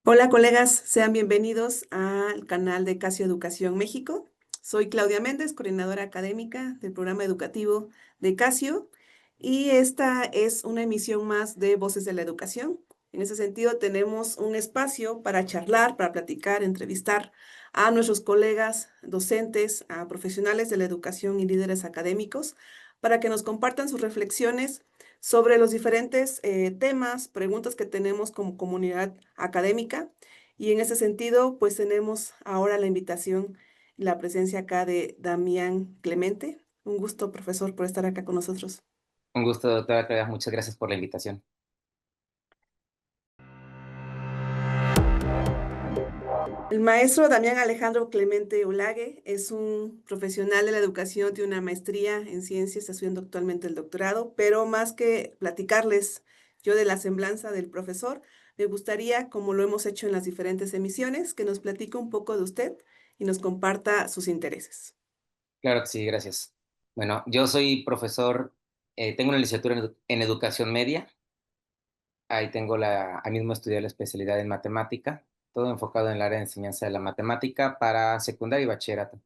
Hola colegas, sean bienvenidos al canal de Casio Educación México. Soy Claudia Méndez, coordinadora académica del programa educativo de Casio, y esta es una emisión más de Voces de la Educación. En ese sentido, tenemos un espacio para charlar, para platicar, entrevistar a nuestros colegas docentes, a profesionales de la educación y líderes académicos, para que nos compartan sus reflexiones sobre los diferentes temas, preguntas que tenemos como comunidad académica. Y en ese sentido, pues tenemos ahora la invitación, la presencia acá de Damián Clemente. Un gusto, profesor, por estar acá con nosotros. Un gusto, doctora Clara. Muchas gracias por la invitación. El maestro Damián Alejandro Clemente Ulague es un profesional de la educación, tiene una maestría en ciencias, está estudiando actualmente el doctorado, pero más que platicarles yo de la semblanza del profesor, me gustaría, como lo hemos hecho en las diferentes emisiones, que nos platique un poco de usted y nos comparta sus intereses. Claro que sí, gracias. Bueno, yo soy profesor, tengo una licenciatura en educación media. Ahí mismo estudié la especialidad en matemática, todo enfocado en el área de enseñanza de la matemática para secundaria y bachillerato.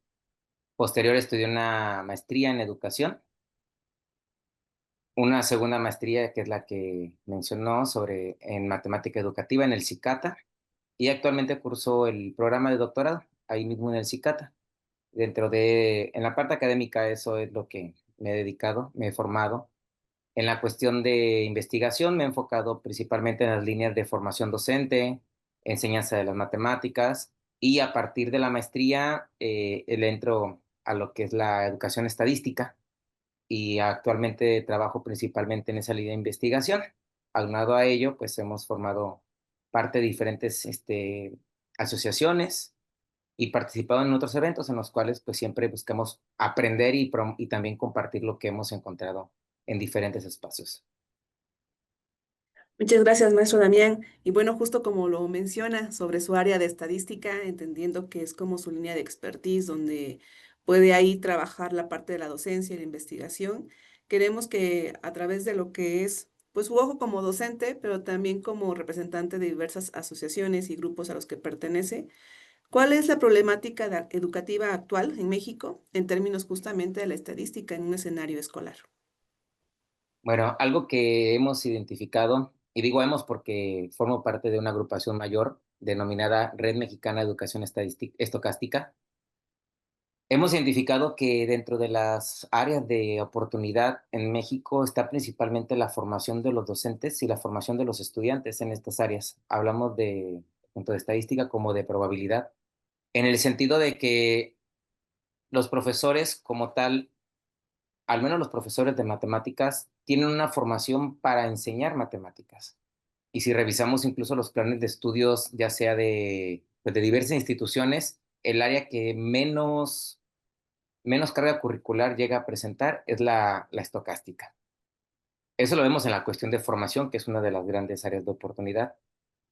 Posterior estudié una maestría en educación, una segunda maestría que es la que mencionó en matemática educativa en el CICATA, y actualmente curso el programa de doctorado ahí mismo en el CICATA. En la parte académica, eso es lo que me he dedicado, me he formado. En la cuestión de investigación, me he enfocado principalmente en las líneas de formación docente, enseñanza de las matemáticas, y a partir de la maestría le entro a lo que es la educación estadística, y actualmente trabajo principalmente en esa línea de investigación. Aunado a ello, pues hemos formado parte de diferentes asociaciones y participado en otros eventos en los cuales pues siempre buscamos aprender y también compartir lo que hemos encontrado en diferentes espacios. Muchas gracias, maestro Damián. Y bueno, justo como lo menciona sobre su área de estadística, entendiendo que es como su línea de expertise, donde puede ahí trabajar la parte de la docencia y la investigación, queremos que a través de lo que es, pues su ojo como docente, pero también como representante de diversas asociaciones y grupos a los que pertenece, ¿cuál es la problemática educativa actual en México en términos justamente de la estadística en un escenario escolar? Bueno, algo que hemos identificado, y digo hemos porque formo parte de una agrupación mayor denominada Red Mexicana de Educación Estocástica. Hemos identificado que dentro de las áreas de oportunidad en México está principalmente la formación de los docentes y la formación de los estudiantes en estas áreas. Hablamos de tanto de estadística como de probabilidad, en el sentido de que los profesores como tal, al menos los profesores de matemáticas, tienen una formación para enseñar matemáticas. Y si revisamos incluso los planes de estudios, ya sea pues de diversas instituciones, el área que menos carga curricular llega a presentar es la estocástica. Eso lo vemos en la cuestión de formación, que es una de las grandes áreas de oportunidad.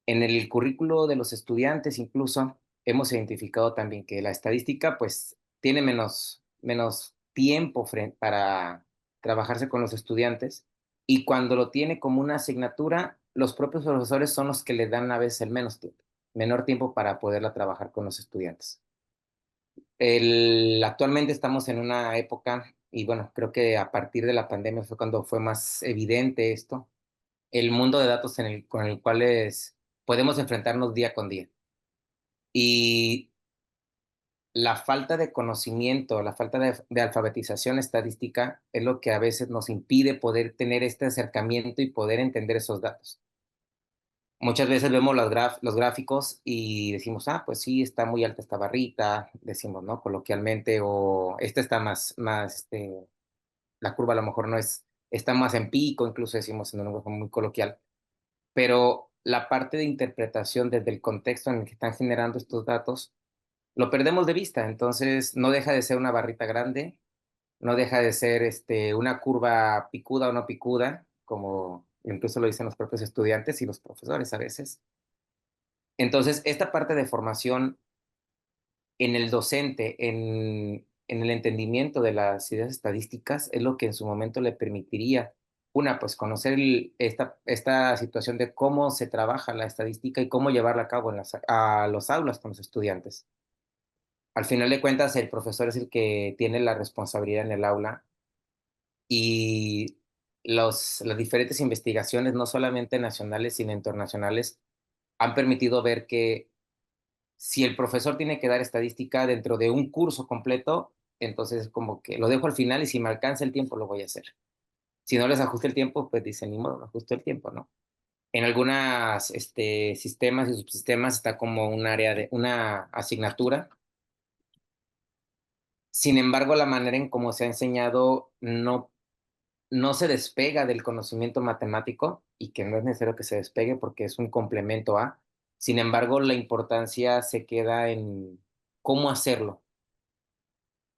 En el currículo de los estudiantes incluso hemos identificado también que la estadística pues tiene menos tiempo para trabajarse con los estudiantes, y cuando lo tiene como una asignatura, los propios profesores son los que le dan a veces el menor tiempo para poderla trabajar con los estudiantes. Actualmente estamos en una época, y bueno, creo que a partir de la pandemia fue cuando fue más evidente esto, el mundo de datos con el cual podemos enfrentarnos día con día. Y la falta de conocimiento, la falta de alfabetización estadística es lo que a veces nos impide poder tener este acercamiento y poder entender esos datos. Muchas veces vemos los gráficos y decimos, ah, pues sí, está muy alta esta barrita, decimos, ¿no? Coloquialmente, o esta está la curva a lo mejor no es, está más en pico, incluso decimos en un lenguaje muy coloquial, pero la parte de interpretación desde el contexto en el que están generando estos datos, lo perdemos de vista. Entonces no deja de ser una barrita grande, no deja de ser una curva picuda o no picuda, como incluso lo dicen los propios estudiantes y los profesores a veces. Entonces, esta parte de formación en el docente, en el entendimiento de las ideas estadísticas, es lo que en su momento le permitiría, pues conocer esta situación de cómo se trabaja la estadística y cómo llevarla a cabo a los aulas con los estudiantes. Al final de cuentas, el profesor es el que tiene la responsabilidad en el aula y las diferentes investigaciones, no solamente nacionales, sino internacionales, han permitido ver que si el profesor tiene que dar estadística dentro de un curso completo, entonces como que lo dejo al final y si me alcanza el tiempo lo voy a hacer. Si no les ajusta el tiempo, pues dicen, ni modo, me ajusto el tiempo, ¿no? En algunos sistemas y subsistemas está como un área de una asignatura. Sin embargo, la manera en cómo se ha enseñado no se despega del conocimiento matemático y que no es necesario que se despegue porque es un complemento a. Sin embargo, la importancia se queda en cómo hacerlo.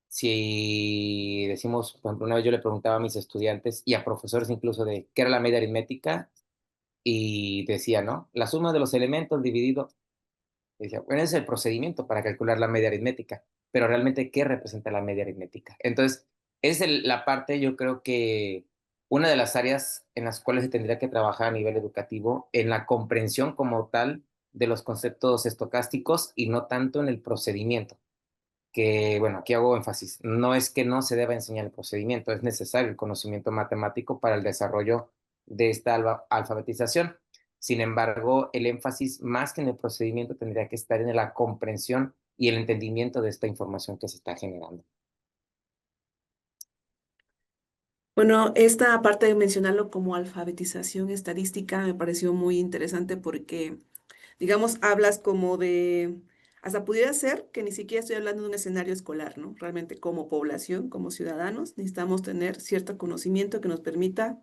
Si decimos, por ejemplo, una vez yo le preguntaba a mis estudiantes y a profesores incluso de qué era la media aritmética y decía, ¿no? La suma de los elementos dividido. Y decía, bueno, ese es el procedimiento para calcular la media aritmética, pero realmente, ¿qué representa la media aritmética? Entonces, la parte, yo creo que una de las áreas en las cuales se tendría que trabajar a nivel educativo, en la comprensión como tal de los conceptos estocásticos y no tanto en el procedimiento, que, bueno, aquí hago énfasis, no es que no se deba enseñar el procedimiento, es necesario el conocimiento matemático para el desarrollo de esta alfabetización. Sin embargo, el énfasis más que en el procedimiento tendría que estar en la comprensión y el entendimiento de esta información que se está generando. Bueno, esta parte de mencionarlo como alfabetización estadística me pareció muy interesante porque, digamos, hablas como de, hasta pudiera ser que ni siquiera estoy hablando de un escenario escolar, ¿no? Realmente como población, como ciudadanos, necesitamos tener cierto conocimiento que nos permita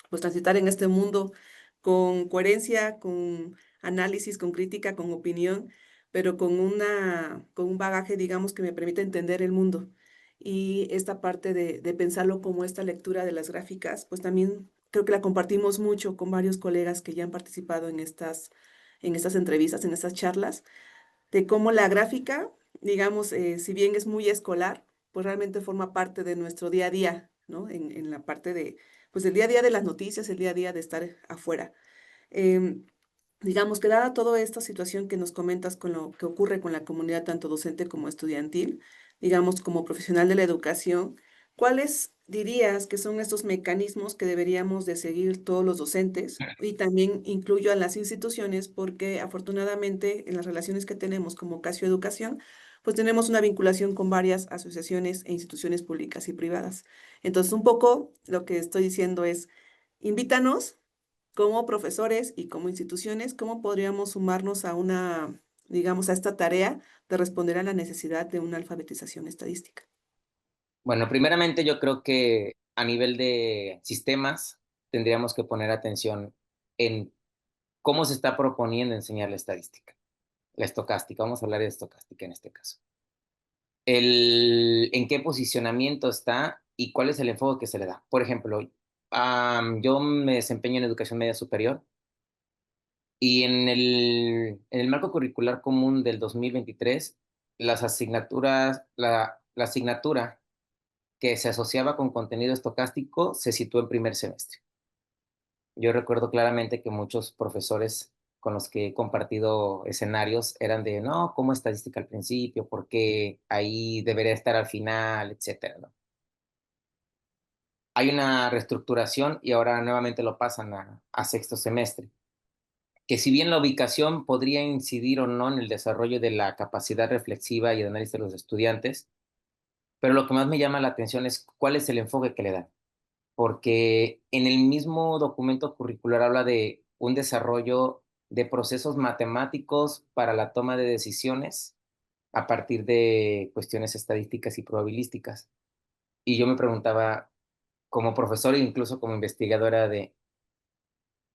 pues transitar en este mundo con coherencia, con análisis, con crítica, con opinión, pero con un bagaje, digamos, que me permite entender el mundo. Y esta parte de pensarlo como esta lectura de las gráficas, pues también creo que la compartimos mucho con varios colegas que ya han participado en estas entrevistas, en estas charlas de cómo la gráfica, digamos, si bien es muy escolar, pues realmente forma parte de nuestro día a día, ¿no? En la parte de, pues el día a día de las noticias, el día a día de estar afuera. Em, digamos que dada toda esta situación que nos comentas con lo que ocurre con la comunidad tanto docente como estudiantil, digamos como profesional de la educación, ¿cuáles dirías que son estos mecanismos que deberíamos de seguir todos los docentes? Y también incluyo a las instituciones porque afortunadamente en las relaciones que tenemos como Casio Educación, pues tenemos una vinculación con varias asociaciones e instituciones públicas y privadas. Entonces, un poco lo que estoy diciendo es, invítanos como profesores y como instituciones, ¿cómo podríamos sumarnos a una, digamos, a esta tarea de responder a la necesidad de una alfabetización estadística? Bueno, primeramente yo creo que a nivel de sistemas tendríamos que poner atención en cómo se está proponiendo enseñar la estadística, la estocástica. Vamos a hablar de estocástica en este caso. En qué posicionamiento está y cuál es el enfoque que se le da. Por ejemplo, yo me desempeño en educación media superior y en el marco curricular común del 2023, la asignatura que se asociaba con contenido estocástico se situó en primer semestre. Yo recuerdo claramente que muchos profesores con los que he compartido escenarios eran de, no, ¿cómo estadística al principio? ¿Por qué ahí debería estar al final? Etcétera, ¿no? Hay una reestructuración y ahora nuevamente lo pasan a sexto semestre, que si bien la ubicación podría incidir o no en el desarrollo de la capacidad reflexiva y de análisis de los estudiantes, pero lo que más me llama la atención es cuál es el enfoque que le dan, porque en el mismo documento curricular habla de un desarrollo de procesos matemáticos para la toma de decisiones a partir de cuestiones estadísticas y probabilísticas. Y yo me preguntaba, como profesor e incluso como investigadora, de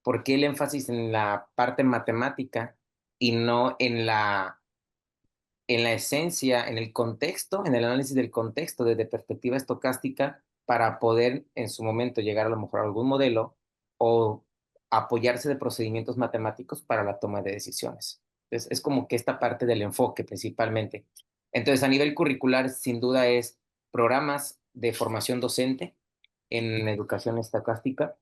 por qué el énfasis en la parte matemática y no en la esencia, en el contexto, en el análisis del contexto desde perspectiva estocástica para poder en su momento llegar a lo mejor a algún modelo o apoyarse de procedimientos matemáticos para la toma de decisiones. Entonces, es como que esta parte del enfoque principalmente. Entonces, a nivel curricular, sin duda es programas de formación docente en educación estocástica,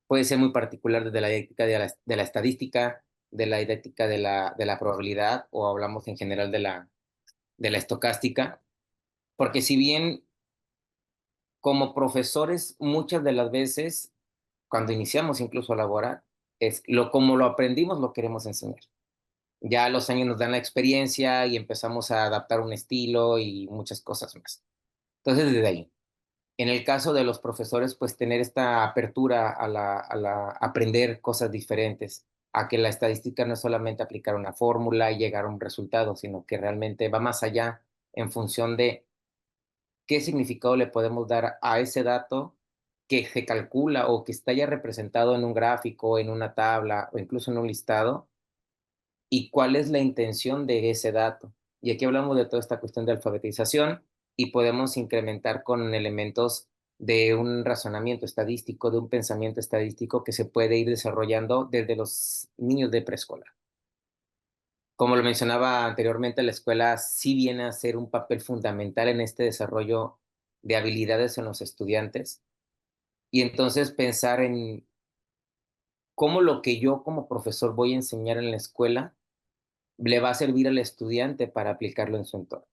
puede ser muy particular desde la didáctica de la estadística, de la didáctica de la probabilidad, o hablamos en general de la estocástica, porque si bien como profesores muchas de las veces, cuando iniciamos incluso a laborar, como lo aprendimos lo queremos enseñar. Ya los años nos dan la experiencia y empezamos a adaptar un estilo y muchas cosas más. Entonces, desde ahí. En el caso de los profesores, pues tener esta apertura a aprender cosas diferentes, a que la estadística no es solamente aplicar una fórmula y llegar a un resultado, sino que realmente va más allá en función de qué significado le podemos dar a ese dato que se calcula o que está ya representado en un gráfico, en una tabla o incluso en un listado, y cuál es la intención de ese dato. Y aquí hablamos de toda esta cuestión de alfabetización y podemos incrementar con elementos de un razonamiento estadístico, de un pensamiento estadístico que se puede ir desarrollando desde los niños de preescolar. Como lo mencionaba anteriormente, la escuela sí viene a ser un papel fundamental en este desarrollo de habilidades en los estudiantes, y entonces pensar en cómo lo que yo como profesor voy a enseñar en la escuela le va a servir al estudiante para aplicarlo en su entorno.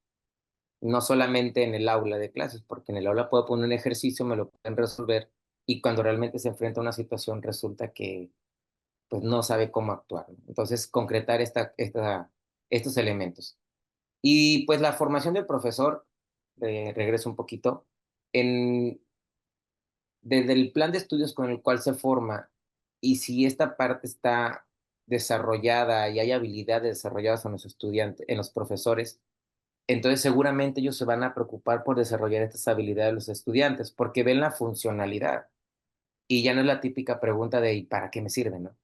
No solamente en el aula de clases, porque en el aula puedo poner un ejercicio, me lo pueden resolver, y cuando realmente se enfrenta a una situación resulta que pues no sabe cómo actuar, ¿no? Entonces, concretar estos elementos. Y pues la formación del profesor, regreso un poquito, en, desde el plan de estudios con el cual se forma, y si esta parte está desarrollada y hay habilidades desarrolladas en los estudiantes, en los profesores, entonces seguramente ellos se van a preocupar por desarrollar estas habilidades de los estudiantes, porque ven la funcionalidad. Y ya no es la típica pregunta de ¿y para qué me sirve, no?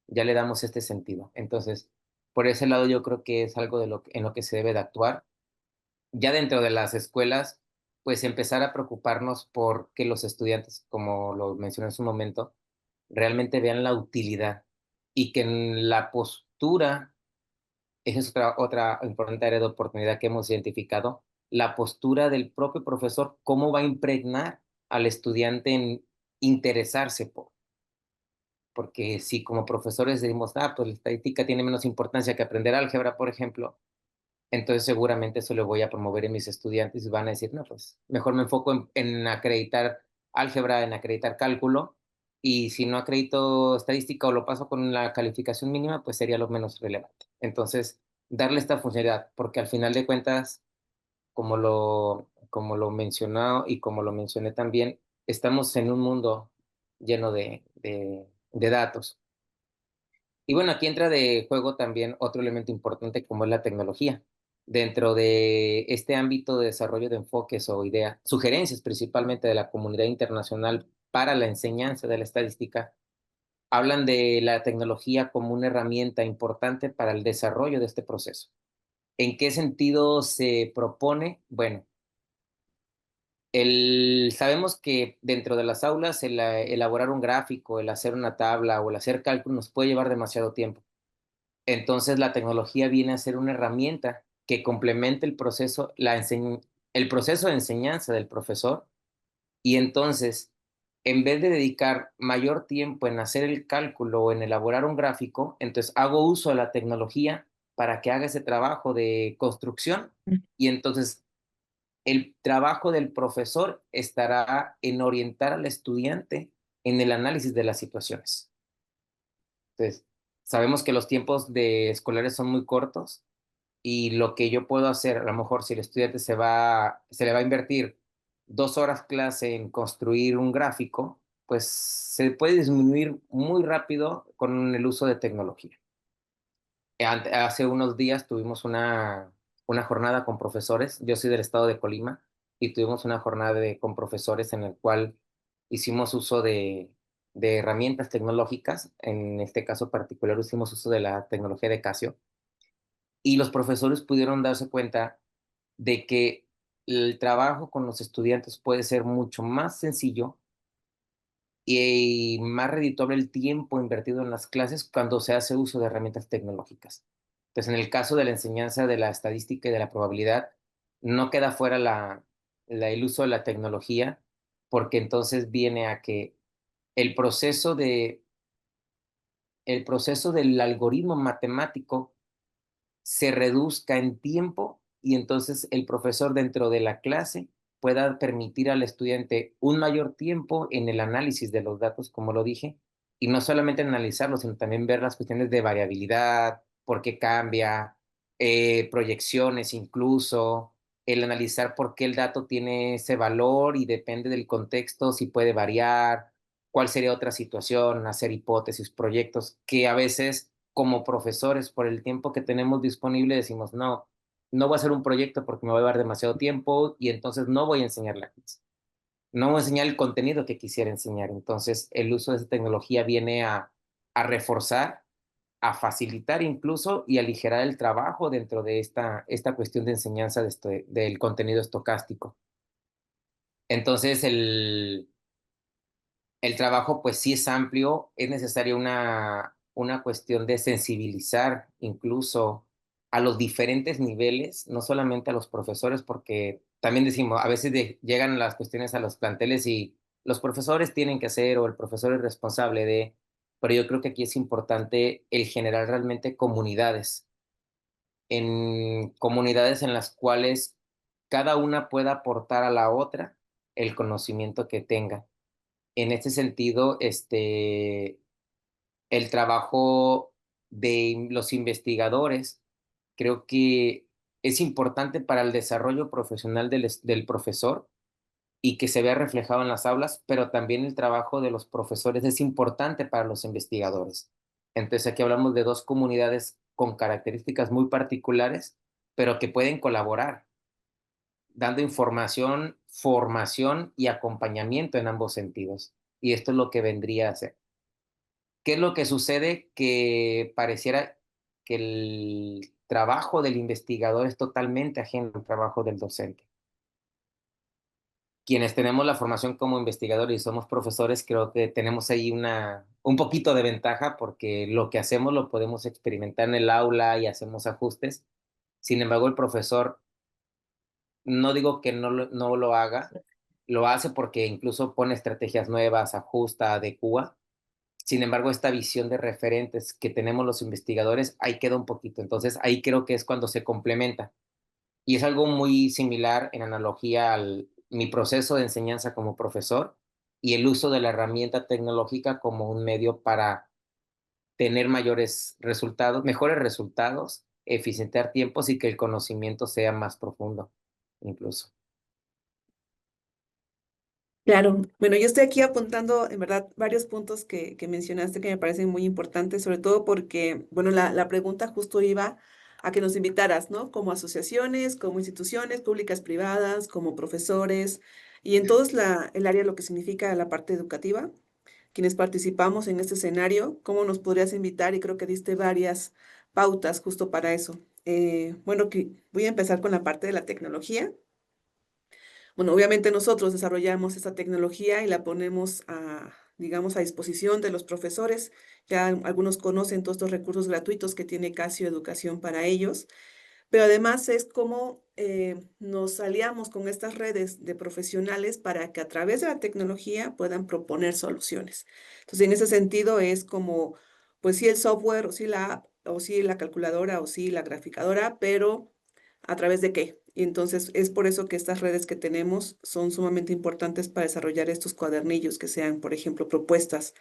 Ya le damos este sentido. Entonces, por ese lado yo creo que es algo en lo que se debe de actuar. Ya dentro de las escuelas, pues empezar a preocuparnos por que los estudiantes, como lo mencioné en su momento, realmente vean la utilidad, y que en la postura, esa es otra importante área de oportunidad que hemos identificado, la postura del propio profesor, cómo va a impregnar al estudiante en interesarse porque si como profesores decimos, pues la estadística tiene menos importancia que aprender álgebra, por ejemplo, entonces seguramente eso lo voy a promover en mis estudiantes y van a decir, no, pues mejor me enfoco en acreditar álgebra, en acreditar cálculo, y si no acredito estadística o lo paso con la calificación mínima, pues sería lo menos relevante. Entonces, darle esta funcionalidad, porque al final de cuentas, como lo mencionó y como lo mencioné también, estamos en un mundo lleno de datos. Y bueno, aquí entra de juego también otro elemento importante como es la tecnología. Dentro de este ámbito de desarrollo de enfoques o ideas, sugerencias principalmente de la comunidad internacional para la enseñanza de la estadística, hablan de la tecnología como una herramienta importante para el desarrollo de este proceso. ¿En qué sentido se propone? Bueno, sabemos que dentro de las aulas elaborar un gráfico, el hacer una tabla o el hacer cálculos nos puede llevar demasiado tiempo. Entonces la tecnología viene a ser una herramienta que complemente el proceso de enseñanza del profesor, y entonces, en vez de dedicar mayor tiempo en hacer el cálculo o en elaborar un gráfico, entonces hago uso de la tecnología para que haga ese trabajo de construcción, y entonces el trabajo del profesor estará en orientar al estudiante en el análisis de las situaciones. Entonces, sabemos que los tiempos de escolares son muy cortos, y lo que yo puedo hacer, a lo mejor si el estudiante se le va a invertir 2 horas clase en construir un gráfico, pues se puede disminuir muy rápido con el uso de tecnología. Hace unos días tuvimos una jornada con profesores. Yo soy del estado de Colima, y tuvimos una jornada con profesores en el cual hicimos uso de herramientas tecnológicas. En este caso particular hicimos uso de la tecnología de Casio, y los profesores pudieron darse cuenta de que el trabajo con los estudiantes puede ser mucho más sencillo y más redituable el tiempo invertido en las clases cuando se hace uso de herramientas tecnológicas. Entonces, en el caso de la enseñanza de la estadística y de la probabilidad, no queda fuera el uso de la tecnología, porque entonces viene a que el proceso de, el proceso del algoritmo matemático se reduzca en tiempo y entonces el profesor dentro de la clase pueda permitir al estudiante un mayor tiempo en el análisis de los datos, como lo dije, y no solamente analizarlos, sino también ver las cuestiones de variabilidad, por qué cambia, proyecciones incluso, el analizar por qué el dato tiene ese valor y depende del contexto, si puede variar, cuál sería otra situación, hacer hipótesis, proyectos, que a veces como profesores, por el tiempo que tenemos disponible, decimos, no, no voy a hacer un proyecto porque me va a llevar demasiado tiempo y entonces no voy a enseñar la clase. No voy a enseñar el contenido que quisiera enseñar. Entonces, el uso de esa tecnología viene a reforzar, a facilitar incluso y aligerar el trabajo dentro de esta cuestión de enseñanza del contenido estocástico. Entonces, el trabajo pues sí es amplio, es necesaria una cuestión de sensibilizar incluso a los diferentes niveles, no solamente a los profesores, porque también decimos, a veces llegan las cuestiones a los planteles y los profesores tienen que hacer o el profesor es responsable de, pero yo creo que aquí es importante el generar realmente comunidades en las cuales cada una pueda aportar a la otra el conocimiento que tenga. En este sentido, el trabajo de los investigadores creo que es importante para el desarrollo profesional del profesor y que se vea reflejado en las aulas, pero también el trabajo de los profesores es importante para los investigadores. Entonces aquí hablamos de dos comunidades con características muy particulares, pero que pueden colaborar, dando información, formación y acompañamiento en ambos sentidos. Y esto es lo que vendría a ser. ¿Qué es lo que sucede? Que pareciera que el trabajo del investigador es totalmente ajeno al trabajo del docente. Quienes tenemos la formación como investigadores y somos profesores, creo que tenemos ahí un poquito de ventaja porque lo que hacemos lo podemos experimentar en el aula y hacemos ajustes. Sin embargo, el profesor, no digo que no lo haga, lo hace porque incluso pone estrategias nuevas, ajusta, adecua. Sin embargo, esta visión de referentes que tenemos los investigadores, ahí queda un poquito. Entonces, ahí creo que es cuando se complementa. Y es algo muy similar en analogía al mi proceso de enseñanza como profesor y el uso de la herramienta tecnológica como un medio para tener mayores resultados, mejores resultados, eficientar tiempos y que el conocimiento sea más profundo, incluso. Claro, bueno, yo estoy aquí apuntando en verdad varios puntos que mencionaste que me parecen muy importantes, sobre todo porque, bueno, la pregunta justo iba a que nos invitaras, ¿no? Como asociaciones, como instituciones públicas, privadas, como profesores y en todo el área, lo que significa la parte educativa, quienes participamos en este escenario, ¿cómo nos podrías invitar? Y creo que diste varias pautas justo para eso. Bueno, voy a empezar con la parte de la tecnología. Bueno, obviamente nosotros desarrollamos esta tecnología y la ponemos digamos, a disposición de los profesores. Ya algunos conocen todos estos recursos gratuitos que tiene Casio Educación para ellos, pero además es como nos aliamos con estas redes de profesionales para que a través de la tecnología puedan proponer soluciones. Entonces, en ese sentido es como, pues sí el software, o sí la app, o sí la calculadora, o sí la graficadora, pero ¿a través de qué? Y entonces es por eso que estas redes que tenemos son sumamente importantes para desarrollar estos cuadernillos que sean, por ejemplo, propuestas.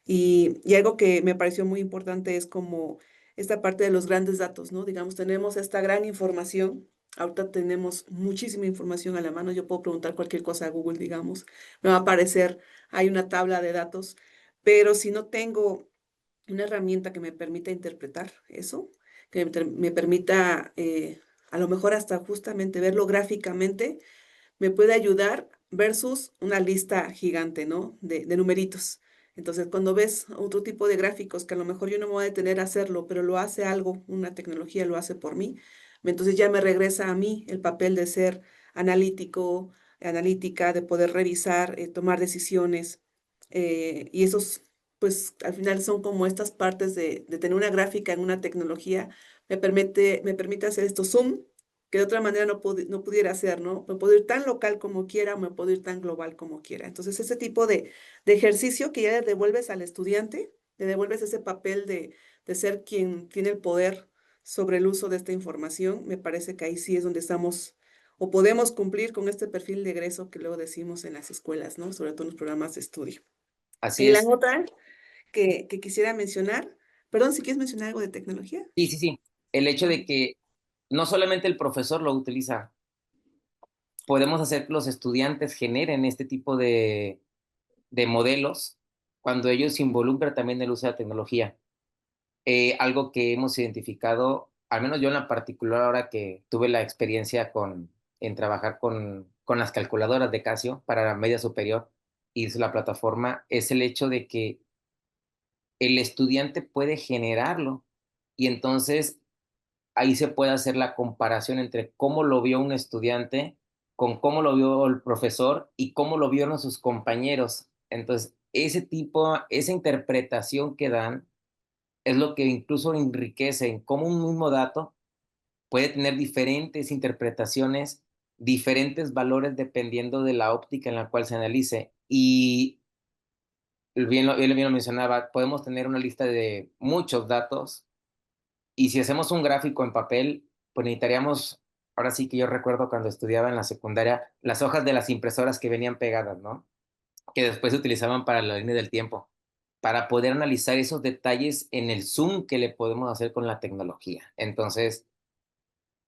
Y algo que me pareció muy importante es como esta parte de los grandes datos, ¿no? Digamos, tenemos esta gran información. Ahorita tenemos muchísima información a la mano. Yo puedo preguntar cualquier cosa a Google, digamos. Me va a aparecer, hay una tabla de datos, pero si no tengo una herramienta que me permita interpretar eso, que me permita a lo mejor hasta justamente verlo gráficamente, me puede ayudar versus una lista gigante, ¿no? De numeritos. Entonces, cuando ves otro tipo de gráficos que a lo mejor yo no me voy a detener a hacerlo, pero lo hace algo, una tecnología lo hace por mí, entonces ya me regresa a mí el papel de ser analítico, analítica, de poder revisar, tomar decisiones. Y esos, pues al final son como estas partes de tener una gráfica en una tecnología, me permite hacer esto zoom que de otra manera no pudiera ser, ¿no? Me puedo ir tan local como quiera, me puedo ir tan global como quiera. Entonces, ese tipo de ejercicio que ya le devuelves al estudiante, le devuelves ese papel de ser quien tiene el poder sobre el uso de esta información, me parece que ahí sí es donde estamos o podemos cumplir con este perfil de egreso que luego decimos en las escuelas, ¿no? Sobre todo en los programas de estudio. Así Y la es. otra que quisiera mencionar, perdón, si quieres mencionar algo de tecnología. Sí, sí, sí. El hecho Ajá. de que no solamente el profesor lo utiliza, podemos hacer que los estudiantes generen este tipo de modelos cuando ellos involucran también el uso de la tecnología. Algo que hemos identificado, al menos yo en la particular, ahora que tuve la experiencia en trabajar con las calculadoras de Casio para la media superior y la plataforma, es el hecho de que el estudiante puede generarlo y entonces ahí se puede hacer la comparación entre cómo lo vio un estudiante con cómo lo vio el profesor y cómo lo vieron sus compañeros. Entonces, esa interpretación que dan es lo que incluso enriquece en cómo un mismo dato puede tener diferentes interpretaciones, diferentes valores dependiendo de la óptica en la cual se analice. Y él bien lo mencionaba, podemos tener una lista de muchos datos y si hacemos un gráfico en papel, pues necesitaríamos, ahora sí que yo recuerdo cuando estudiaba en la secundaria, las hojas de las impresoras que venían pegadas, ¿no? Que después se utilizaban para la línea del tiempo, para poder analizar esos detalles en el zoom que le podemos hacer con la tecnología. Entonces,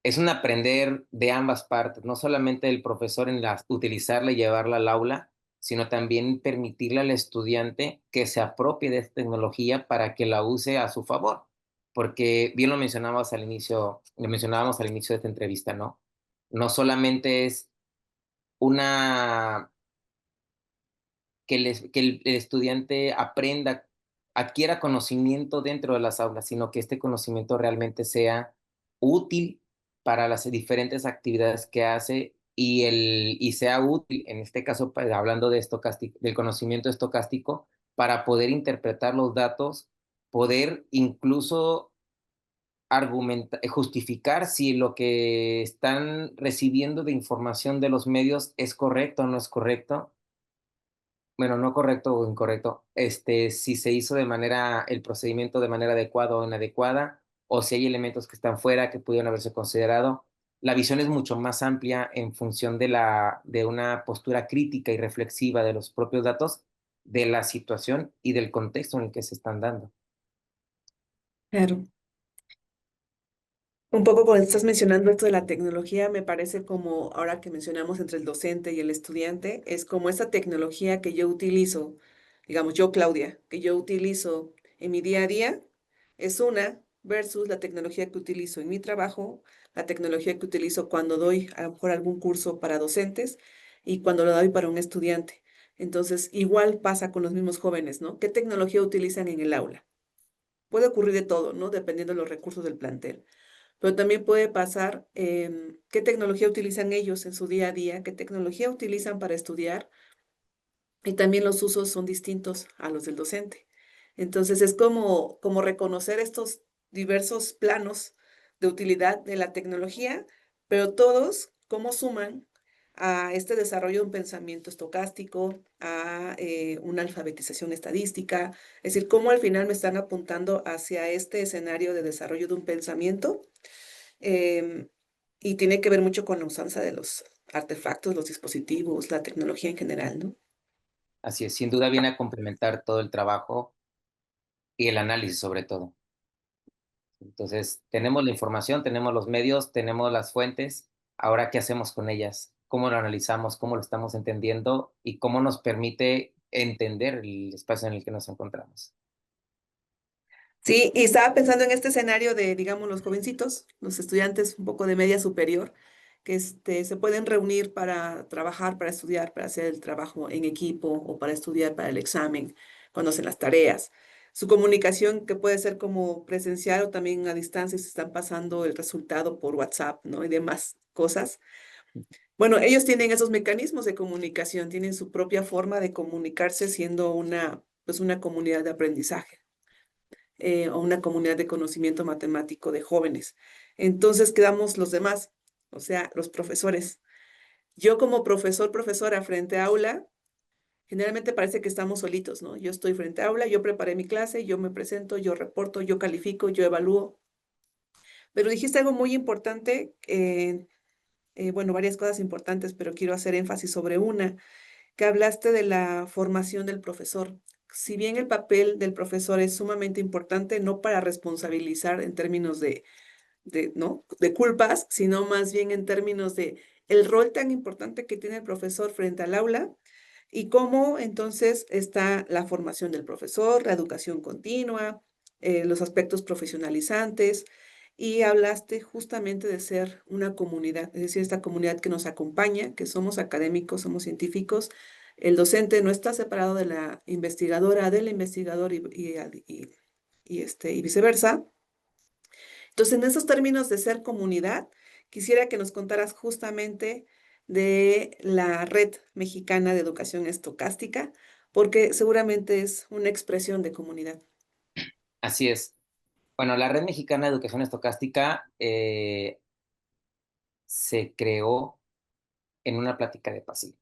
es un aprender de ambas partes, no solamente el profesor en utilizarla y llevarla al aula, sino también permitirle al estudiante que se apropie de esta tecnología para que la use a su favor. Porque bien lo mencionábamos al inicio de esta entrevista, ¿no? No solamente es una que el estudiante aprenda, adquiera conocimiento dentro de las aulas, sino que este conocimiento realmente sea útil para las diferentes actividades que hace y sea útil, en este caso, hablando de del conocimiento estocástico, para poder interpretar los datos, poder incluso justificar si lo que están recibiendo de información de los medios es correcto o no es correcto, bueno, no correcto o incorrecto, si se hizo el procedimiento de manera adecuada o inadecuada, o si hay elementos que están fuera que pudieron haberse considerado. La visión es mucho más amplia en función de una postura crítica y reflexiva de los propios datos, de la situación y del contexto en el que se están dando. Claro. Un poco cuando estás mencionando esto de la tecnología, me parece como ahora que mencionamos entre el docente y el estudiante, es como esa tecnología que yo utilizo, digamos yo, Claudia, que yo utilizo en mi día a día, es una versus la tecnología que utilizo en mi trabajo, la tecnología que utilizo cuando doy a lo mejor algún curso para docentes y cuando lo doy para un estudiante. Entonces, igual pasa con los mismos jóvenes, ¿no? ¿Qué tecnología utilizan en el aula? Puede ocurrir de todo, ¿no? Dependiendo de los recursos del plantel. Pero también puede pasar qué tecnología utilizan ellos en su día a día, qué tecnología utilizan para estudiar y también los usos son distintos a los del docente. Entonces es como reconocer estos diversos planos de utilidad de la tecnología, pero todos cómo suman a este desarrollo de un pensamiento estocástico, a una alfabetización estadística, es decir, cómo al final me están apuntando hacia este escenario de desarrollo de un pensamiento em, y tiene que ver mucho con la usanza de los artefactos, los dispositivos, la tecnología en general, ¿no? Así es, sin duda viene a complementar todo el trabajo y el análisis sobre todo. Entonces, tenemos la información, tenemos los medios, tenemos las fuentes. Ahora, ¿qué hacemos con ellas? ¿Cómo lo analizamos? ¿Cómo lo estamos entendiendo? ¿Y cómo nos permite entender el espacio en el que nos encontramos? Sí, y estaba pensando en este escenario de, digamos, los jovencitos, los estudiantes un poco de media superior, que se pueden reunir para trabajar, para estudiar, para hacer el trabajo en equipo o para estudiar para el examen, cuando hacen las tareas. Su comunicación que puede ser como presencial o también a distancia, se están pasando el resultado por WhatsApp, ¿no? Y demás cosas. Bueno, ellos tienen esos mecanismos de comunicación, tienen su propia forma de comunicarse siendo pues una comunidad de aprendizaje o una comunidad de conocimiento matemático de jóvenes. Entonces quedamos los demás. o sea, los profesores. Yo como profesor, profesora frente a aula, generalmente parece que estamos solitos, ¿no? Yo estoy frente a aula, yo preparé mi clase, yo me presento, yo reporto, yo califico, yo evalúo. Pero dijiste algo muy importante, bueno, varias cosas importantes, pero quiero hacer énfasis sobre una, que hablaste de la formación del profesor. Si bien el papel del profesor es sumamente importante, no para responsabilizar en términos ¿no? de culpas, sino más bien en términos de el rol tan importante que tiene el profesor frente al aula y cómo entonces está la formación del profesor, la educación continua, los aspectos profesionalizantes. Y hablaste justamente de ser una comunidad, es decir, esta comunidad que nos acompaña, que somos académicos, somos científicos. El docente no está separado de la investigadora, del investigador y viceversa. Entonces, en esos términos de ser comunidad, quisiera que nos contaras justamente de la Red Mexicana de Educación Estocástica, porque seguramente es una expresión de comunidad. Así es. Bueno, la Red Mexicana de Educación Estocástica se creó en una plática de pasillo.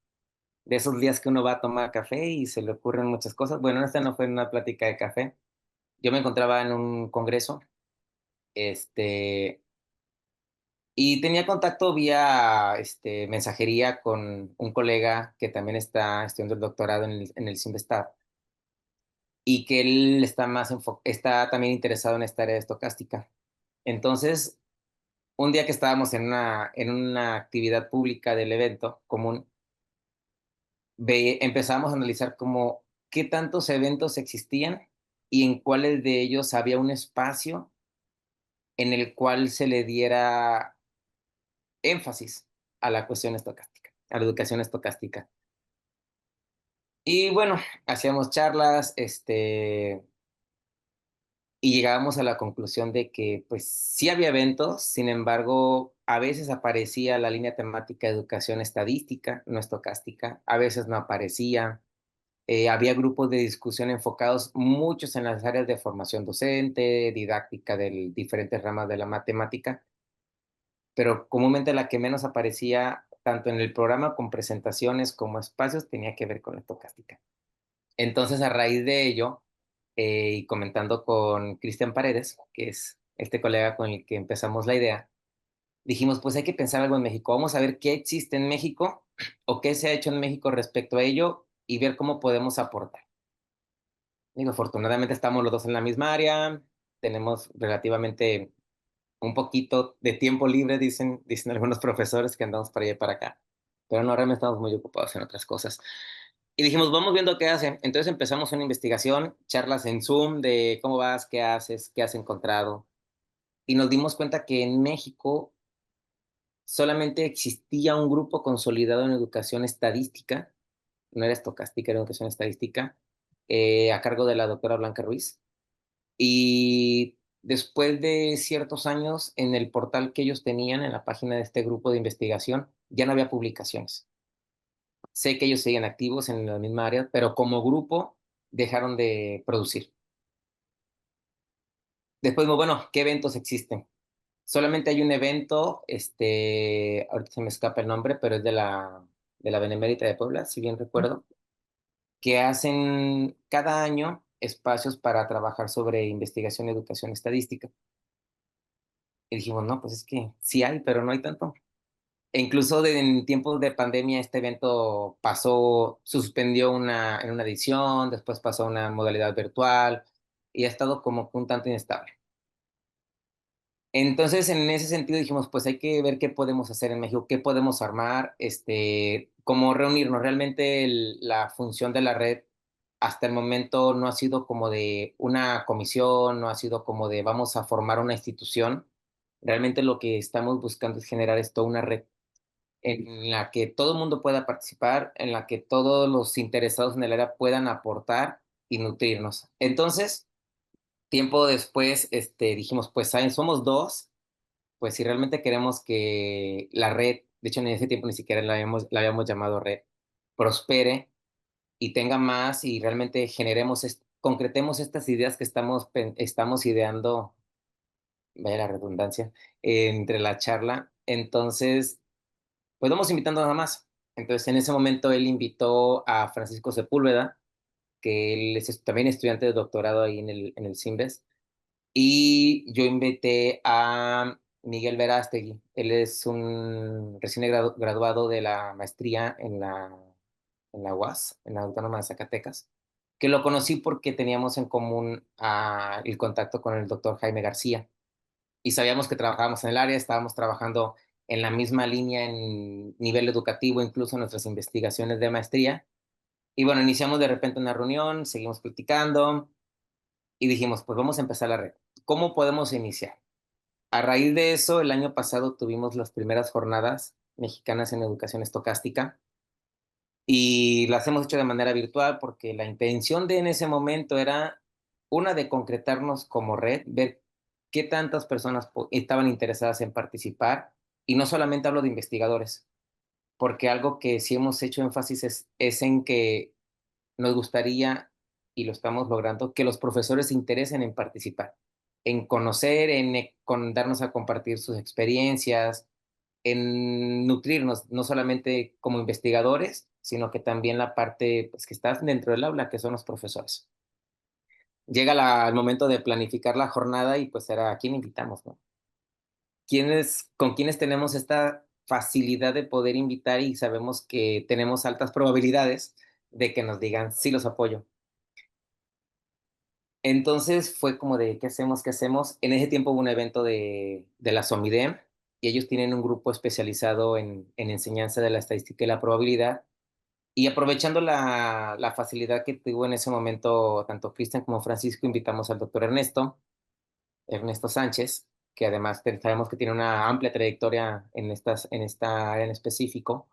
De esos días que uno va a tomar café y se le ocurren muchas cosas. Bueno, esta no fue una plática de café. Yo me encontraba en un congreso, este, y tenía contacto vía mensajería con un colega que también está estudiando el doctorado en el CIMBESTAB y que él está también interesado en esta área de estocástica. Entonces, un día que estábamos en una actividad pública del evento común, empezamos a analizar como qué tantos eventos existían y en cuáles de ellos había un espacio en el cual se le diera énfasis a la cuestión estocástica, a la educación estocástica. Y bueno, hacíamos charlas, y llegábamos a la conclusión de que pues sí había eventos, sin embargo, a veces aparecía la línea temática de educación estadística, no estocástica, a veces no aparecía. Había grupos de discusión enfocados muchos en las áreas de formación docente, didáctica de diferentes ramas de la matemática, pero comúnmente la que menos aparecía tanto en el programa con presentaciones como espacios tenía que ver con la estocástica. Entonces, a raíz de ello, y comentando con Cristian Paredes, que es este colega con el que empezamos la idea, dijimos, pues hay que pensar algo en México. Vamos a ver qué existe en México o qué se ha hecho en México respecto a ello y ver cómo podemos aportar. Digo, afortunadamente estamos los dos en la misma área, tenemos relativamente un poquito de tiempo libre, dicen algunos profesores que andamos para allá y para acá, pero no, realmente estamos muy ocupados en otras cosas. Y dijimos, vamos viendo qué hace. Entonces empezamos una investigación, charlas en Zoom de cómo vas, qué haces, qué has encontrado. Y nos dimos cuenta que en México solamente existía un grupo consolidado en educación estadística, no era estocástica, era educación estadística, a cargo de la doctora Blanca Ruiz. Y después de ciertos años, en el portal que ellos tenían, en la página de este grupo de investigación, ya no había publicaciones. Sé que ellos siguen activos en la misma área, pero como grupo dejaron de producir. Después, bueno, ¿qué eventos existen? Solamente hay un evento, ahorita se me escapa el nombre, pero es de la Benemérita de Puebla, si bien recuerdo, que hacen cada año espacios para trabajar sobre investigación y educación estadística. Y dijimos, no, pues es que sí hay, pero no hay tanto. E incluso en tiempos de pandemia este evento pasó, suspendió en una edición, después pasó a una modalidad virtual y ha estado como un tanto inestable. Entonces, en ese sentido dijimos, pues hay que ver qué podemos hacer en México, qué podemos armar, cómo reunirnos. Realmente la función de la red hasta el momento no ha sido como de una comisión, no ha sido como de vamos a formar una institución. Realmente lo que estamos buscando es generar esto, una red en la que todo el mundo pueda participar, en la que todos los interesados en el área puedan aportar y nutrirnos. Entonces, tiempo después, dijimos, pues, ¿saben? Somos dos, pues si realmente queremos que la red, de hecho en ese tiempo ni siquiera la habíamos llamado red, prospere y tenga más y realmente concretemos estas ideas que estamos ideando, vaya la redundancia, entre la charla. Entonces, pues vamos invitando nada más. Entonces, en ese momento él invitó a Francisco Sepúlveda, que él es también estudiante de doctorado ahí en el CIMBES, y yo invité a Miguel Verástegui. Él es un recién graduado de la maestría en la UAS, en la Autónoma de Zacatecas, que lo conocí porque teníamos en común el contacto con el doctor Jaime García y sabíamos que trabajábamos en el área, estábamos trabajando en la misma línea en nivel educativo, incluso en nuestras investigaciones de maestría. Y bueno, iniciamos de repente una reunión, seguimos platicando y dijimos, pues vamos a empezar la red. ¿Cómo podemos iniciar? A raíz de eso, el año pasado tuvimos las primeras jornadas mexicanas en educación estocástica y las hemos hecho de manera virtual porque la intención de en ese momento era una de concretarnos como red, ver qué tantas personas estaban interesadas en participar y no solamente hablo de investigadores, porque algo que sí hemos hecho énfasis es en que nos gustaría, y lo estamos logrando, que los profesores se interesen en participar, en conocer, en darnos a compartir sus experiencias, en nutrirnos, no solamente como investigadores, sino que también la parte pues, que está dentro del aula, que son los profesores. Llega el momento de planificar la jornada y pues era a quién invitamos, ¿no? ¿Con quiénes tenemos esta facilidad de poder invitar y sabemos que tenemos altas probabilidades de que nos digan, sí, los apoyo? Entonces fue como de, ¿qué hacemos? ¿Qué hacemos? En ese tiempo hubo un evento de la SOMIDEM y ellos tienen un grupo especializado en enseñanza de la estadística y la probabilidad. Y aprovechando la facilidad que tuvo en ese momento tanto Cristian como Francisco, invitamos al doctor Ernesto Sánchez, que además sabemos que tiene una amplia trayectoria en esta área en específico.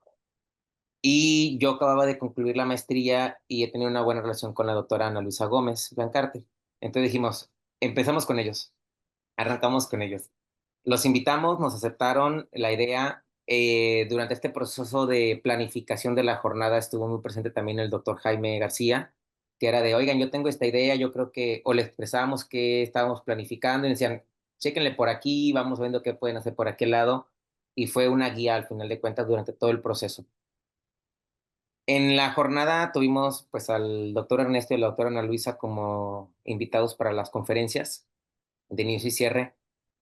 Y yo acababa de concluir la maestría y he tenido una buena relación con la doctora Ana Luisa Gómez Blancarte. Entonces dijimos, empezamos con ellos, arrancamos con ellos. Los invitamos, nos aceptaron la idea. Durante este proceso de planificación de la jornada estuvo muy presente también el doctor Jaime García, que era de, oigan, yo tengo esta idea, yo creo que, o le expresábamos que estábamos planificando y decían, chéquenle por aquí, vamos viendo qué pueden hacer por aquel lado. Y fue una guía al final de cuentas durante todo el proceso. En la jornada tuvimos pues al doctor Ernesto y la doctora Ana Luisa como invitados para las conferencias de inicio y cierre,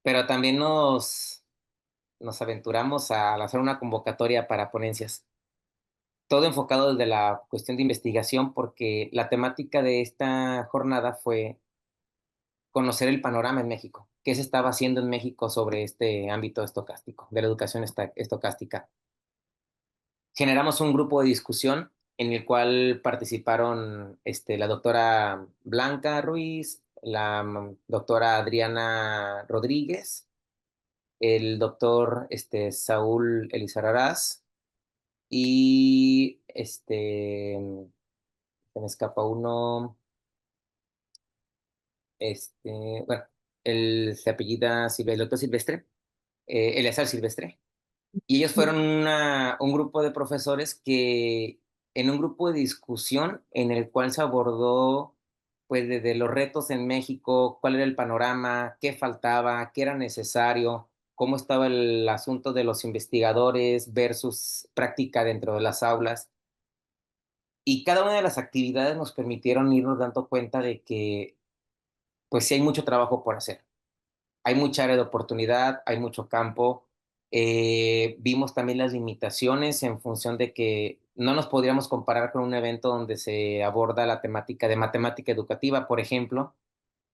pero también nos aventuramos a hacer una convocatoria para ponencias, todo enfocado desde la cuestión de investigación, porque la temática de esta jornada fue conocer el panorama en México, qué se estaba haciendo en México sobre este ámbito estocástico, de la educación estocástica. Generamos un grupo de discusión en el cual participaron la doctora Blanca Ruiz, la doctora Adriana Rodríguez, el doctor Saúl Elizarrarás y se me escapa uno, bueno, se apellida Silvestre, el doctor Silvestre, Eleazar Silvestre. Y ellos fueron un grupo de profesores que en un grupo de discusión en el cual se abordó pues desde los retos en México, cuál era el panorama, qué faltaba, qué era necesario, cómo estaba el asunto de los investigadores versus práctica dentro de las aulas. Y cada una de las actividades nos permitieron irnos dando cuenta de que pues sí hay mucho trabajo por hacer, hay mucha área de oportunidad, hay mucho campo. Vimos también las limitaciones en función de que no nos podríamos comparar con un evento donde se aborda la temática de matemática educativa, por ejemplo.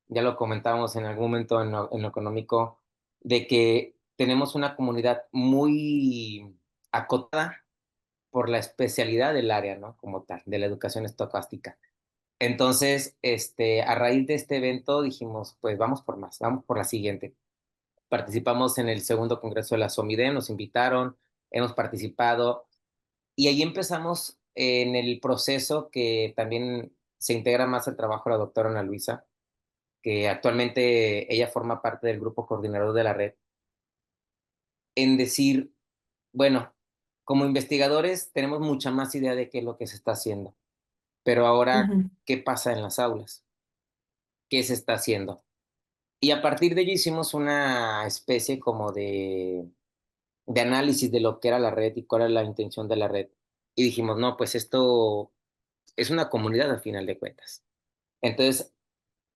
Ya lo comentábamos en algún momento en lo económico, de que tenemos una comunidad muy acotada por la especialidad del área, ¿no? Como tal, de la educación estocástica. Entonces, a raíz de este evento dijimos, pues vamos por más, vamos por la siguiente. Participamos en el segundo congreso de la SOMIDEM, nos invitaron, hemos participado y ahí empezamos en el proceso que también se integra más al trabajo de la doctora Ana Luisa, que actualmente ella forma parte del grupo coordinador de la red, en decir, bueno, como investigadores tenemos mucha más idea de qué es lo que se está haciendo, pero ahora, Ujú. ¿qué pasa en las aulas? ¿Qué se está haciendo? Y a partir de ello hicimos una especie como de de análisis de lo que era la red y cuál era la intención de la red. Y dijimos, no, pues esto es una comunidad al final de cuentas. Entonces,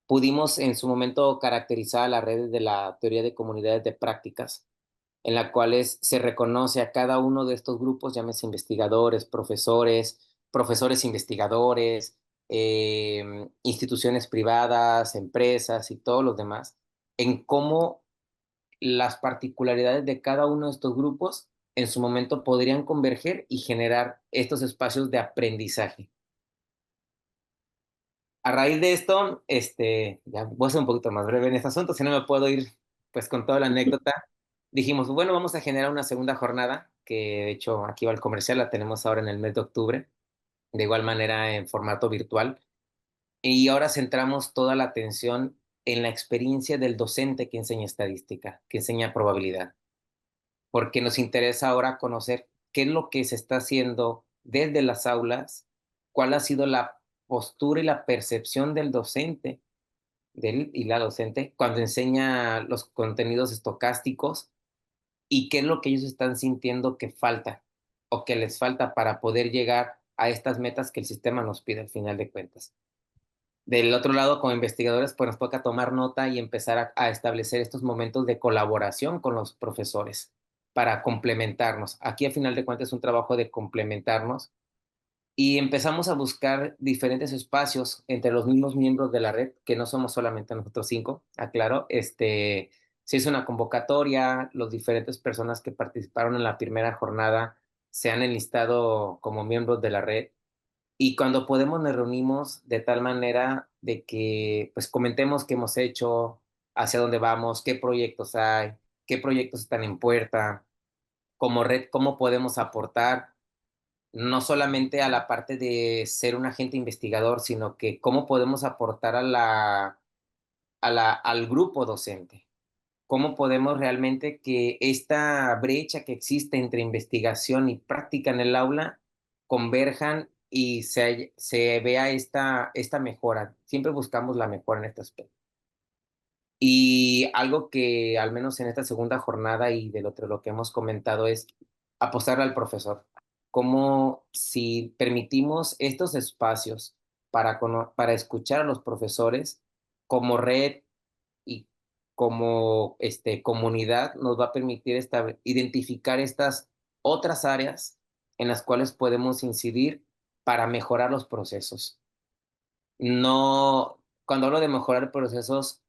pudimos en su momento caracterizar a las redes de la teoría de comunidades de prácticas, en la cuales se reconoce a cada uno de estos grupos, llámese investigadores, profesores, profesores investigadores, instituciones privadas, empresas y todos los demás, en cómo las particularidades de cada uno de estos grupos en su momento podrían converger y generar estos espacios de aprendizaje. A raíz de esto, ya voy a ser un poquito más breve en este asunto, si no me puedo ir pues con toda la anécdota. Dijimos, bueno, vamos a generar una segunda jornada, que de hecho aquí va el comercial, la tenemos ahora en el mes de octubre, de igual manera en formato virtual. Y ahora centramos toda la atención en la experiencia del docente que enseña estadística, que enseña probabilidad, porque nos interesa ahora conocer qué es lo que se está haciendo desde las aulas, cuál ha sido la postura y la percepción del docente de él y la docente cuando enseña los contenidos estocásticos y qué es lo que ellos están sintiendo que falta o que les falta para poder llegar a estas metas que el sistema nos pide al final de cuentas. Del otro lado, como investigadores, pues nos toca tomar nota y empezar a establecer estos momentos de colaboración con los profesores para complementarnos. Aquí, al final de cuentas, es un trabajo de complementarnos y empezamos a buscar diferentes espacios entre los mismos miembros de la red, que no somos solamente nosotros cinco, aclaro. Se hizo una convocatoria, los diferentes personas que participaron en la primera jornada se han enlistado como miembros de la red y cuando podemos nos reunimos de tal manera de que pues comentemos qué hemos hecho, hacia dónde vamos, qué proyectos hay, qué proyectos están en puerta, como red, cómo podemos aportar no solamente a la parte de ser un agente investigador, sino que cómo podemos aportar al grupo docente. Cómo podemos realmente que esta brecha que existe entre investigación y práctica en el aula converjan y se vea esta mejora. Siempre buscamos la mejora en este aspecto. Y algo que al menos en esta segunda jornada y del otro lo que hemos comentado es apostarle al profesor. Como si permitimos estos espacios para escuchar a los profesores como red y como comunidad nos va a permitir identificar estas otras áreas en las cuales podemos incidir para mejorar los procesos. No, cuando hablo de mejorar procesos,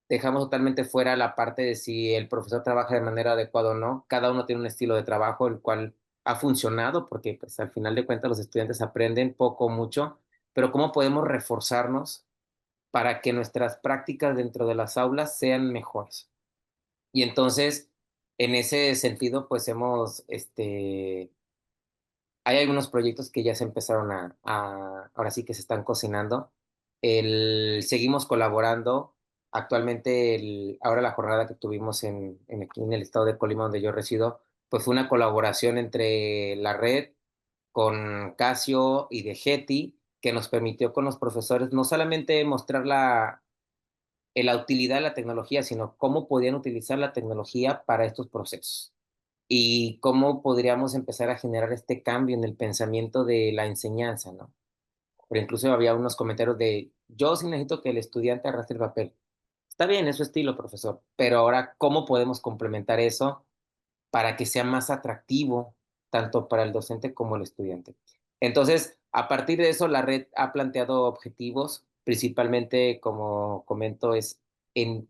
dejamos totalmente fuera la parte de si el profesor trabaja de manera adecuada o no. Cada uno tiene un estilo de trabajo el cual ha funcionado porque pues, al final de cuentas los estudiantes aprenden poco o mucho, pero cómo podemos reforzarnos para que nuestras prácticas dentro de las aulas sean mejores. Y entonces, en ese sentido, pues hay algunos proyectos que ya se empezaron ahora sí que se están cocinando. Seguimos colaborando. Actualmente, ahora la jornada que tuvimos aquí en el estado de Colima, donde yo resido, pues fue una colaboración entre la red con Casio y de Getty, que nos permitió con los profesores no solamente mostrar la utilidad de la tecnología, sino cómo podían utilizar la tecnología para estos procesos y cómo podríamos empezar a generar este cambio en el pensamiento de la enseñanza, ¿no? Pero incluso había unos comentarios de, yo sí necesito que el estudiante arrastre el papel. Está bien, es su estilo, profesor, pero ahora, ¿cómo podemos complementar eso para que sea más atractivo tanto para el docente como el estudiante? Entonces, a partir de eso, la red ha planteado objetivos, principalmente, como comento, es en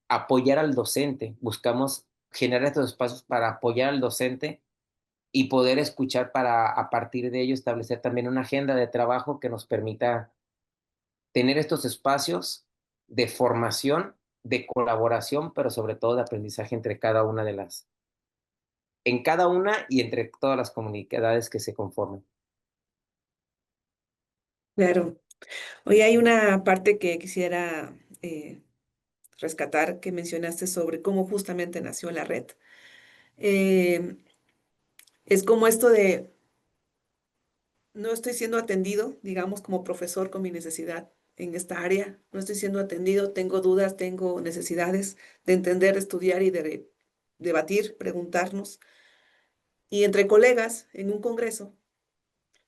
apoyar al docente. Buscamos generar estos espacios para apoyar al docente y poder escuchar para a partir de ello establecer también una agenda de trabajo que nos permita tener estos espacios de formación, de colaboración, pero sobre todo de aprendizaje entre cada una en cada una y entre todas las comunidades que se conforman. Claro. Hoy hay una parte que quisiera rescatar que mencionaste sobre cómo justamente nació la red. Eh, es como esto de no estoy siendo atendido, digamos, como profesor con mi necesidad en esta área. No estoy siendo atendido, tengo dudas, tengo necesidades de entender, de estudiar y de debatir, preguntarnos. Y entre colegas en un congreso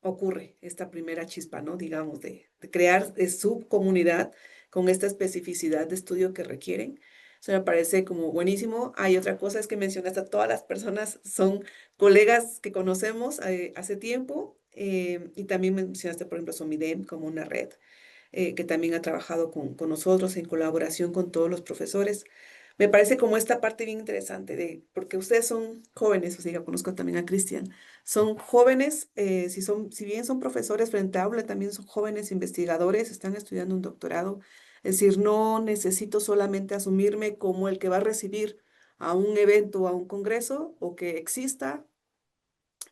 ocurre esta primera chispa, ¿no? Digamos, de crear su comunidad con esta especificidad de estudio que requieren. Eso me parece como buenísimo. Hay otra cosa, es que mencionaste a todas las personas, son colegas que conocemos hace tiempo, y también mencionaste, por ejemplo, Somidem como una red que también ha trabajado con nosotros en colaboración con todos los profesores. Me parece como esta parte bien interesante de, porque ustedes son jóvenes, o sea, yo conozco también a Cristian, son jóvenes, si bien son profesores frente a aula, también son jóvenes investigadores, están estudiando un doctorado. Es decir, no necesito solamente asumirme como el que va a recibir a un evento o a un congreso, o que exista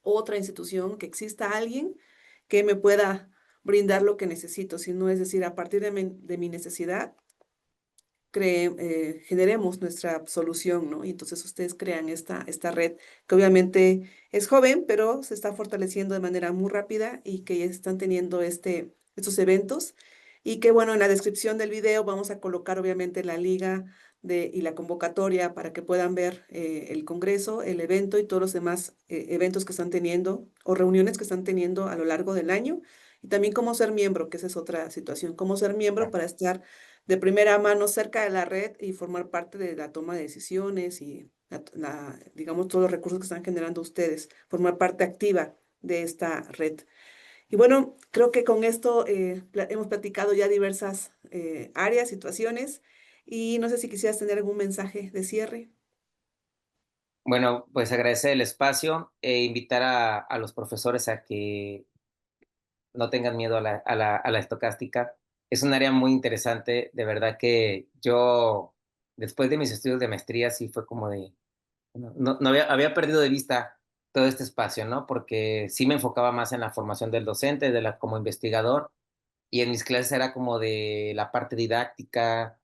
otra institución, que exista alguien que me pueda brindar lo que necesito, sino es decir, a partir de mi necesidad, generemos nuestra solución, ¿no? Y entonces ustedes crean esta red que obviamente es joven, pero se está fortaleciendo de manera muy rápida y que ya están teniendo estos eventos. Y que bueno, en la descripción del video vamos a colocar obviamente la liga y la convocatoria para que puedan ver el congreso, el evento y todos los demás eventos que están teniendo o reuniones que están teniendo a lo largo del año. Y también cómo ser miembro, que esa es otra situación, cómo ser miembro para estar de primera mano cerca de la red y formar parte de la toma de decisiones y digamos, todos los recursos que están generando ustedes, formar parte activa de esta red. Y bueno, creo que con esto hemos platicado ya diversas áreas, situaciones, y no sé si quisieras tener algún mensaje de cierre. Bueno, pues agradecer el espacio e invitar a los profesores a que no tengan miedo a la estocástica. Es un área muy interesante, de verdad que yo, después de mis estudios de maestría, sí fue como de, no había perdido de vista todo este espacio, ¿no? Porque sí me enfocaba más en la formación del docente, como investigador, y en mis clases era como de la parte didáctica,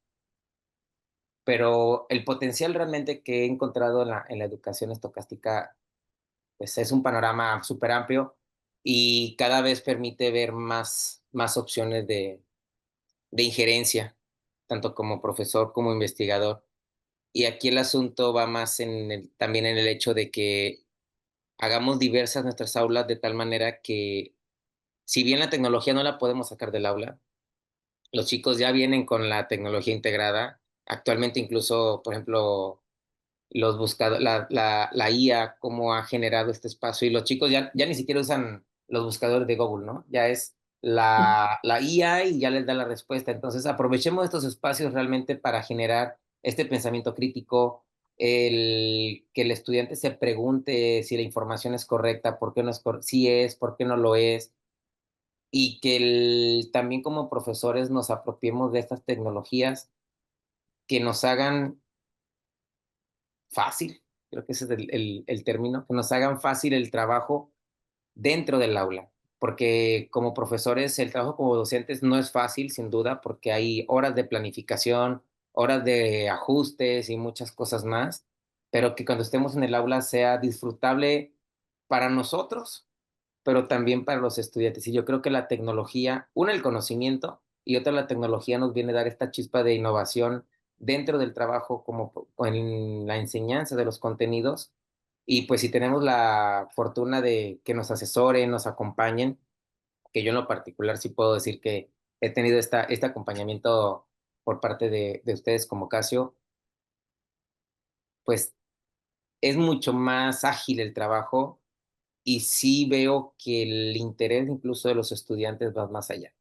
pero el potencial realmente que he encontrado en la educación estocástica, pues es un panorama súper amplio y cada vez permite ver más opciones de injerencia, tanto como profesor como investigador. Y aquí el asunto va más también en el hecho de que hagamos diversas nuestras aulas de tal manera que, si bien la tecnología no la podemos sacar del aula, los chicos ya vienen con la tecnología integrada. Actualmente incluso, por ejemplo, los buscadores, la IA, cómo ha generado este espacio, y los chicos ya ni siquiera usan los buscadores de Google, ¿no? Ya es la IA y ya les da la respuesta. Entonces, aprovechemos estos espacios realmente para generar este pensamiento crítico, que el estudiante se pregunte si la información es correcta, por qué no es, si es, por qué no lo es, y que también como profesores nos apropiemos de estas tecnologías que nos hagan fácil, creo que ese es el término, que nos hagan fácil el trabajo dentro del aula, porque como profesores el trabajo como docentes no es fácil, sin duda, porque hay horas de planificación, horas de ajustes y muchas cosas más, pero que cuando estemos en el aula sea disfrutable para nosotros, pero también para los estudiantes. Y yo creo que la tecnología, una, el conocimiento, y otra, la tecnología nos viene a dar esta chispa de innovación dentro del trabajo, como en la enseñanza de los contenidos. Y pues si tenemos la fortuna de que nos asesoren, nos acompañen, que yo en lo particular sí puedo decir que he tenido este acompañamiento por parte de ustedes como Casio, pues es mucho más ágil el trabajo, y sí veo que el interés incluso de los estudiantes va más allá.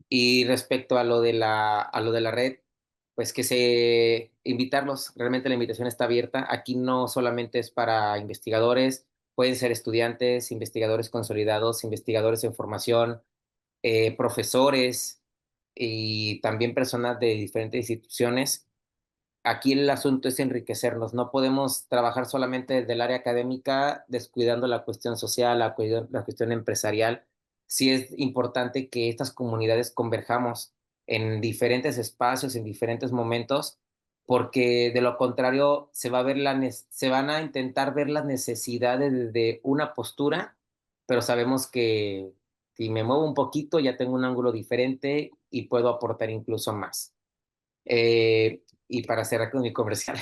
Y respecto a lo de la red, pues invitarlos, realmente la invitación está abierta. Aquí no solamente es para investigadores, pueden ser estudiantes, investigadores consolidados, investigadores en formación, profesores y también personas de diferentes instituciones. Aquí el asunto es enriquecernos. No podemos trabajar solamente desde el área académica, descuidando la cuestión social, la cuestión empresarial. Sí es importante que estas comunidades converjamos en diferentes espacios, en diferentes momentos, porque de lo contrario se van a intentar ver las necesidades desde una postura, pero sabemos que si me muevo un poquito ya tengo un ángulo diferente y puedo aportar incluso más. Y para cerrar con mi comercial,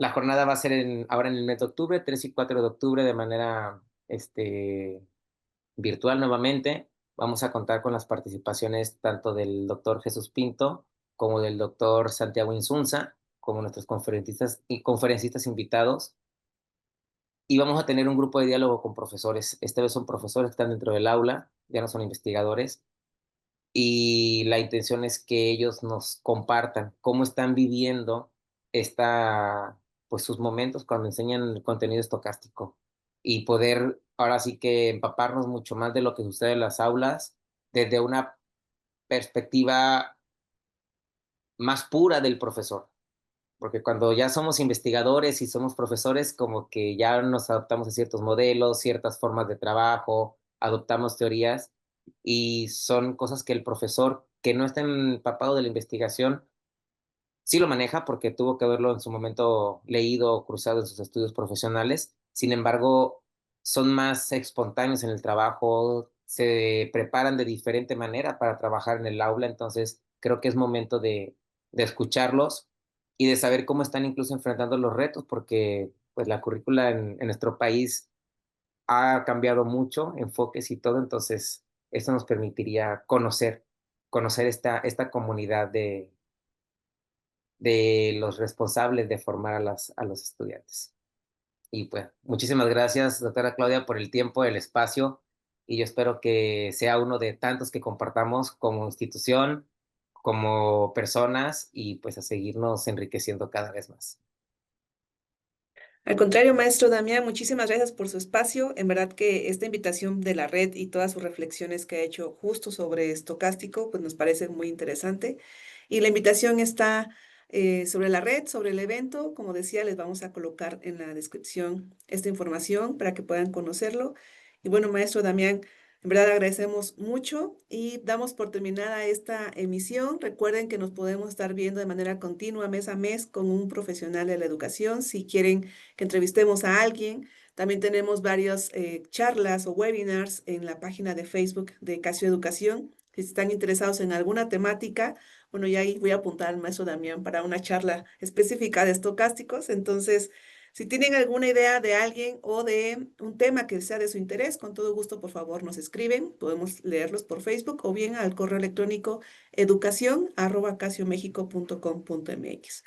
La jornada va a ser ahora en el mes de octubre, 3 y 4 de octubre, de manera virtual nuevamente. Vamos a contar con las participaciones tanto del doctor Jesús Pinto como del doctor Santiago Insunza, como nuestros conferencistas invitados. Y vamos a tener un grupo de diálogo con profesores. Esta vez son profesores que están dentro del aula, ya no son investigadores. Y la intención es que ellos nos compartan cómo están viviendo pues sus momentos cuando enseñan el contenido estocástico y poder ahora sí que empaparnos mucho más de lo que sucede en las aulas desde una perspectiva más pura del profesor. Porque cuando ya somos investigadores y somos profesores, como que ya nos adaptamos a ciertos modelos, ciertas formas de trabajo, adoptamos teorías y son cosas que el profesor que no está empapado de la investigación sí lo maneja porque tuvo que haberlo en su momento leído o cruzado en sus estudios profesionales. Sin embargo, son más espontáneos en el trabajo, se preparan de diferente manera para trabajar en el aula, entonces creo que es momento de escucharlos y de saber cómo están incluso enfrentando los retos, porque pues la currícula en nuestro país ha cambiado mucho, enfoques y todo, entonces eso nos permitiría conocer esta comunidad de los responsables de formar a los estudiantes. Y pues muchísimas gracias, doctora Claudia, por el tiempo, el espacio, y yo espero que sea uno de tantos que compartamos como institución, como personas, y pues a seguirnos enriqueciendo cada vez más. Al contrario, maestro Damián, muchísimas gracias por su espacio. En verdad que esta invitación de la red y todas sus reflexiones que ha hecho justo sobre estocástico, pues nos parece muy interesante. Y la invitación está sobre la red, sobre el evento. Como decía, les vamos a colocar en la descripción esta información para que puedan conocerlo. Y bueno, maestro Damián, en verdad agradecemos mucho y damos por terminada esta emisión. Recuerden que nos podemos estar viendo de manera continua, mes a mes, con un profesional de la educación. Si quieren que entrevistemos a alguien. También tenemos varias charlas o webinars en la página de Facebook de Casio Educación. Si están interesados en alguna temática, bueno, ya ahí voy a apuntar al maestro Damián para una charla específica de estocásticos. Entonces, si tienen alguna idea de alguien o de un tema que sea de su interés, con todo gusto, por favor, nos escriben. Podemos leerlos por Facebook o bien al correo electrónico educación@casiomexico.com.mx.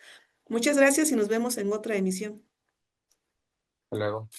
Muchas gracias y nos vemos en otra emisión. Hasta luego.